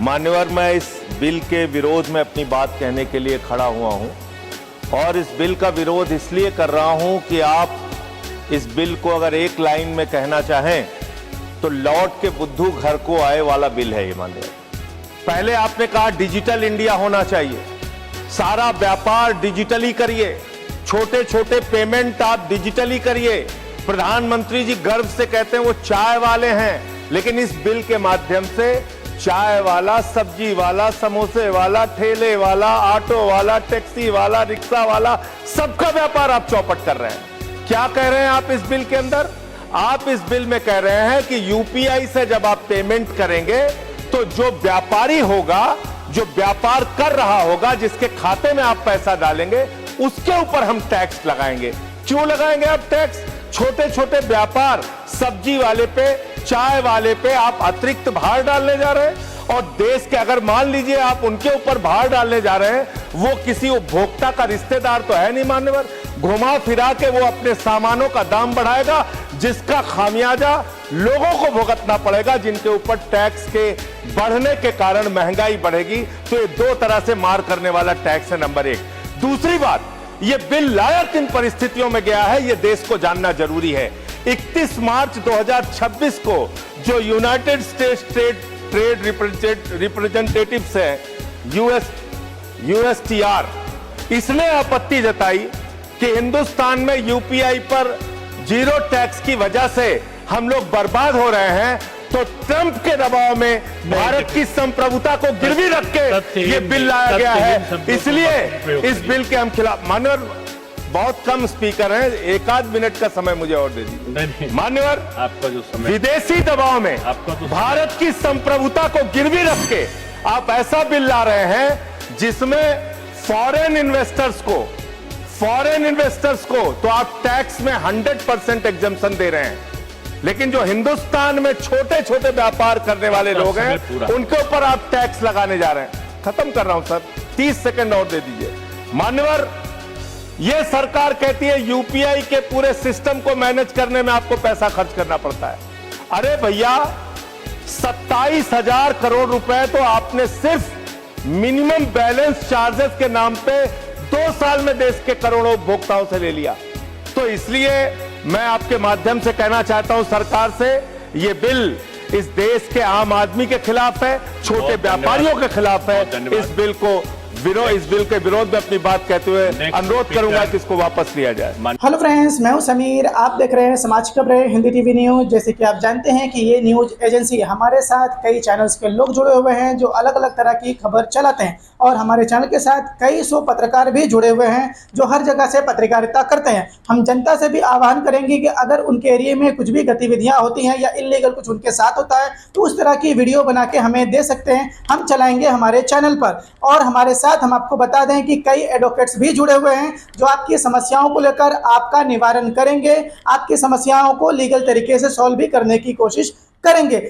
मान्यवर, मैं इस बिल के विरोध में अपनी बात कहने के लिए खड़ा हुआ हूं और इस बिल का विरोध इसलिए कर रहा हूं कि आप इस बिल को अगर एक लाइन में कहना चाहें तो लौट के बुद्धू घर को आए वाला बिल है ये। मान्यवर, पहले आपने कहा डिजिटल इंडिया होना चाहिए, सारा व्यापार डिजिटली करिए, छोटे छोटे पेमेंट आप डिजिटली करिए। प्रधानमंत्री जी गर्व से कहते हैं वो चाय वाले हैं, लेकिन इस बिल के माध्यम से चाय वाला, सब्जी वाला, समोसे वाला, ठेले वाला, ऑटो वाला, टैक्सी वाला, रिक्शा वाला, सबका व्यापार आप चौपट कर रहे हैं। क्या कह रहे हैं आप इस बिल के अंदर? आप इस बिल में कह रहे हैं कि यूपीआई से जब आप पेमेंट करेंगे तो जो व्यापारी होगा, जो व्यापार कर रहा होगा, जिसके खाते में आप पैसा डालेंगे, उसके ऊपर हम टैक्स लगाएंगे। क्यों लगाएंगे आप टैक्स? छोटे छोटे व्यापार, सब्जी वाले पे, चाय वाले पे आप अतिरिक्त भार डालने जा रहे हैं। और देश के अगर मान लीजिए आप उनके ऊपर भार डालने जा रहे हैं, वो किसी उपभोक्ता का रिश्तेदार तो है नहीं मान्यवर, घुमा फिरा के वो अपने सामानों का दाम बढ़ाएगा, जिसका खामियाजा लोगों को भुगतना पड़ेगा, जिनके ऊपर टैक्स के बढ़ने के कारण महंगाई बढ़ेगी। तो ये दो तरह से मार करने वाला टैक्स है, नंबर एक। दूसरी बात, ये बिल लाया किन परिस्थितियों में गया है, ये देश को जानना जरूरी है। 31 मार्च 2026 को जो यूनाइटेड स्टेट्स ट्रेड रिप्रेजेंटेटिव्स है, यूएसटीआर, इसने आपत्ति जताई कि हिंदुस्तान में यूपीआई पर जीरो टैक्स की वजह से हम लोग बर्बाद हो रहे हैं। तो ट्रंप के दबाव में भारत की संप्रभुता को गिरवी रख के ये बिल लाया गया है, इसलिए इस बिल के हम खिलाफ। मान्यवर, बहुत कम स्पीकर हैं, एक आध मिनट का समय मुझे और दे दीजिए। मान्यवर, आपका जो समय, विदेशी दबाव में भारत की संप्रभुता को गिरवी रख के आप ऐसा बिल ला रहे हैं जिसमें फॉरेन इन्वेस्टर्स को तो आप टैक्स में 100% एग्जम्पशन दे रहे हैं, लेकिन जो हिंदुस्तान में छोटे छोटे व्यापार करने वाले लोग हैं उनके ऊपर आप टैक्स लगाने जा रहे हैं। खत्म कर रहा हूं सर, 30 सेकंड और दे दीजिए। मान्यवर, यह सरकार कहती है यूपीआई के पूरे सिस्टम को मैनेज करने में आपको पैसा खर्च करना पड़ता है। अरे भैया, 27,000 करोड़ रुपए तो आपने सिर्फ मिनिमम बैलेंस चार्जेस के नाम पे 2 साल में देश के करोड़ों उपभोक्ताओं से ले लिया। तो इसलिए मैं आपके माध्यम से कहना चाहता हूं सरकार से, ये बिल इस देश के आम आदमी के खिलाफ है, छोटे व्यापारियों के खिलाफ है। इस बिल के विरोध में अपनी बात कहते हुए अनुरोध करूंगा कि इसको वापस लिया जाए। हेलो फ्रेंड्स, मैं हूं समीर, आप देख रहे हैं समाज खबरें हिंदी टीवी न्यूज। जैसे कि आप जानते हैं कि ये न्यूज एजेंसी, हमारे साथ कई चैनल्स के लोग जुड़े हुए हैं जो अलग अलग तरह की खबर चलाते हैं, और हमारे चैनल के साथ कई सौ पत्रकार भी जुड़े हुए हैं जो हर जगह से पत्रकारिता करते हैं। हम जनता से भी आह्वान करेंगे कि अगर उनके एरिया में कुछ भी गतिविधियां होती हैं या इलीगल कुछ उनके साथ होता है तो उस तरह की वीडियो बना के हमें दे सकते हैं, हम चलाएंगे हमारे चैनल पर। और हमारे साथ हम आपको बता दें कि कई एडवोकेट्स भी जुड़े हुए हैं जो आपकी समस्याओं को लेकर आपका निवारण करेंगे, आपकी समस्याओं को लीगल तरीके से सॉल्व भी करने की कोशिश करेंगे।